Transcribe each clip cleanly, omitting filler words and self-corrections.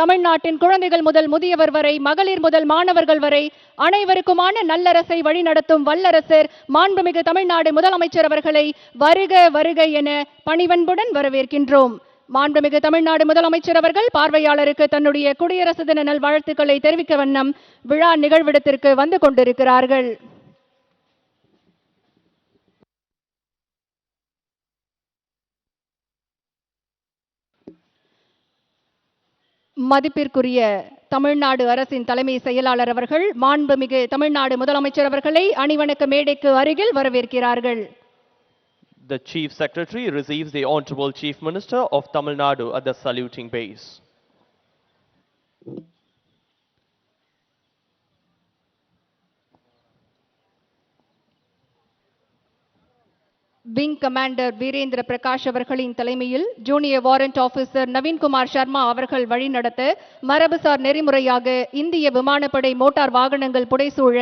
தமிழ்நாட்டின் குழந்தைகள் முதல் முதியவர் வரை, மகளிர் முதல் மாணவர்கள் வரை அனைவருக்குமான நல்லரசை வழிநடத்தும் வல்லரசர் மாண்புமிகு தமிழ்நாடு முதலமைச்சர் அவர்களை வருக வருக என பணிவன்புடன் வரவேற்கின்றோம். மாண்புமிகு தமிழ்நாடு முதலமைச்சர் அவர்கள் பார்வையாளருக்கு தன்னுடைய குடியரசு தின நல்வாழ்த்துக்களை தெரிவிக்க வண்ணம் விழா நிகழ்விடத்திற்கு வந்து கொண்டிருக்கிறார்கள். மதிப்பிற்குரிய தமிழ்நாடு அரசின் தலைமை செயலாளர் அவர்கள் மாண்புமிகு தமிழ்நாடு முதலமைச்சர் அவர்களை அணிவணக்க மேடைக்கு அருகில் வரவேற்கிறார்கள். The Chief Secretary receives the Honorable Chief Minister of Tamil Nadu at the saluting base. Wing commander Virendra Prakash அவர்களின் தலைமையில் junior warrant officer Naveenkumar Sharma அவர்கள் வழிநடத்த மரபுசார் நெறிமுறையாக இந்திய விமானப்படை மோட்டார் வாகனங்கள் புடைசூழ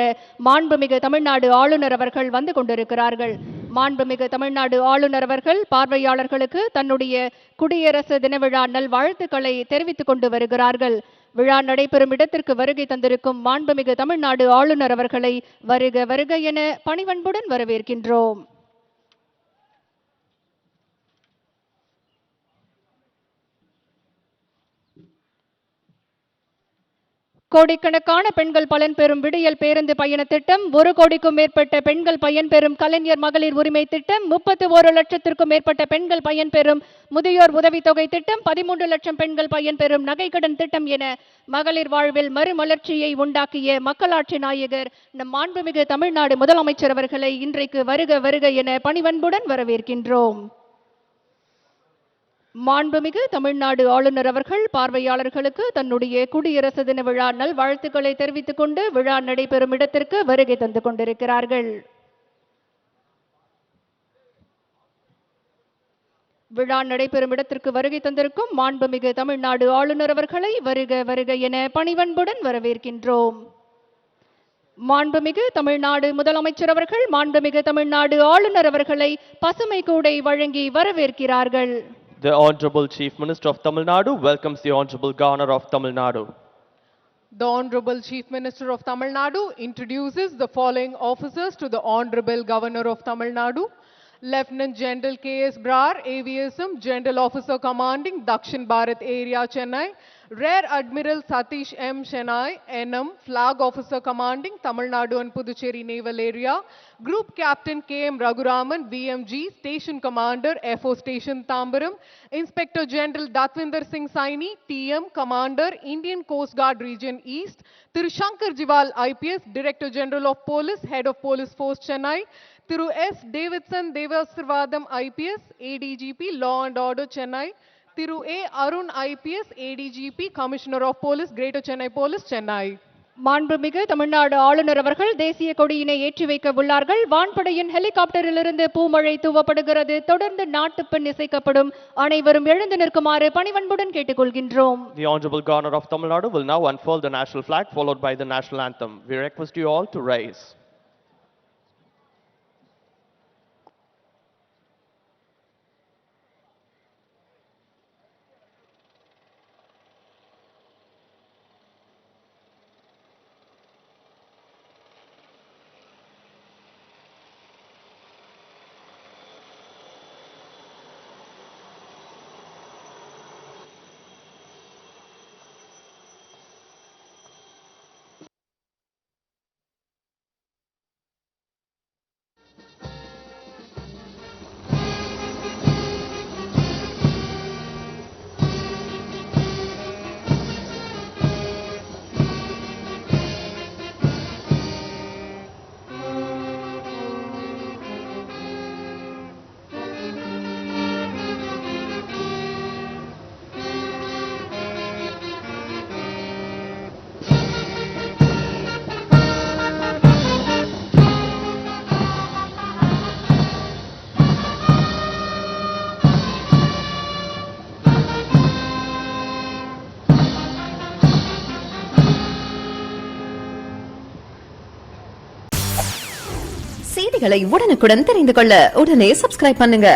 மாண்புமிகு தமிழ்நாடு ஆளுநர் அவர்கள் வந்து கொண்டிருக்கிறார்கள். மாண்புமிகு தமிழ்நாடு ஆளுநர் அவர்கள் பார்வையாளர்களுக்கு தன்னுடைய குடியரசு தின விழா நல்வாழ்த்துக்களை தெரிவித்துக் கொண்டு வருகிறார்கள். விழா நடைபெறும் இடத்திற்கு வருகை தந்திருக்கும் மாண்புமிகு தமிழ்நாடு ஆளுநர் அவர்களை வருக வருக என பணிவன்புடன் வரவேற்கின்றோம். கோடிக்கணக்கான பெண்கள் பலன் பெறும் விடியல் பேருந்து பயண திட்டம், 1 கோடிக்கும் மேற்பட்ட பெண்கள் பயன்பெறும் கலைஞர் மகளிர் உரிமை திட்டம், 31 லட்சத்திற்கும் மேற்பட்ட பெண்கள் பயன்பெறும் முதியோர் உதவித்தொகை திட்டம், 13 லட்சம் பெண்கள் பயன்பெறும் நகைக்கடன் திட்டம் என மகளிர் வாழ்வில் மறுமலர்ச்சியை உண்டாக்கிய மக்களாட்சி நாயகர் நம் மாண்புமிகு தமிழ்நாடு முதலமைச்சர் அவர்களை இன்றைக்கு வருக வருக என பணிவன்புடன் வரவேற்கின்றோம். மாண்புமிகு தமிழ்நாடு ஆளுநர் அவர்கள் பார்வையாளர்களுக்கு தன்னுடைய குடியரசு தின விழா நல்வாழ்த்துக்களை தெரிவித்துக் கொண்டு விழா நடைபெறும் இடத்திற்கு வருகை தந்து கொண்டிருக்கிறார்கள். விழா நடைபெறும் இடத்திற்கு வருகை தந்திருக்கும் மாண்புமிகு தமிழ்நாடு ஆளுநர் அவர்களை வருக வருக என பணிவன்புடன் வரவேற்கின்றோம். மாண்புமிகு தமிழ்நாடு முதலமைச்சர் அவர்கள் மாண்புமிகு தமிழ்நாடு ஆளுநர் அவர்களை பசுமை கூடை வழங்கி வரவேற்கிறார்கள். The Honorable Chief Minister of Tamil Nadu welcomes the Honorable Governor of Tamil Nadu. The Honorable Chief Minister of Tamil Nadu introduces the following officers to the Honorable Governor of Tamil Nadu. Lieutenant General K.S. Brar, AVSM, General Officer Commanding Dakshin Bharat Area, Chennai. Rear Admiral Satish M. Chennai, NM, Flag Officer Commanding Tamil Nadu and Puducherry Naval Area. Group Captain K.M. Raghuraman, VMG, Station Commander, FO Station Tambaram. Inspector General Datvinder Singh Saini, TM, Commander, Indian Coast Guard Region East. Thiru Shankar Jiwal, IPS, Director General of Police, Head of Police Force, Chennai. Thiru S. Davidson Devasrvadam, IPS, ADGP, Law and Order, Chennai. Thiru A. Arun, IPS, ADGP, Commissioner of Police, Greater Chennai Police, Chennai. மாண்புமிகு தமிழ்நாடு ஆளுநர் அவர்கள் தேசிய கொடியினை ஏற்றி வைக்க உள்ளார்கள். வான்படையின் ஹெலிகாப்டரிலிருந்து பூமழை தூவப்படுகிறது. தொடர்ந்து நாட்டுப்பெண் இசைக்கப்படும். அனைவரும் எழுந்து நிற்குமாறு பணிவன்புடன் கேட்டுக்கொள்கின்றோம். The Honorable Governor of Tamil Nadu will now unfurl the national flag followed by the national anthem. We request you all to rise. செய்திகளை உடனுக்குடன் தெரிந்து கொள்ள உடனே சப்ஸ்கிரைப் பண்ணுங்க.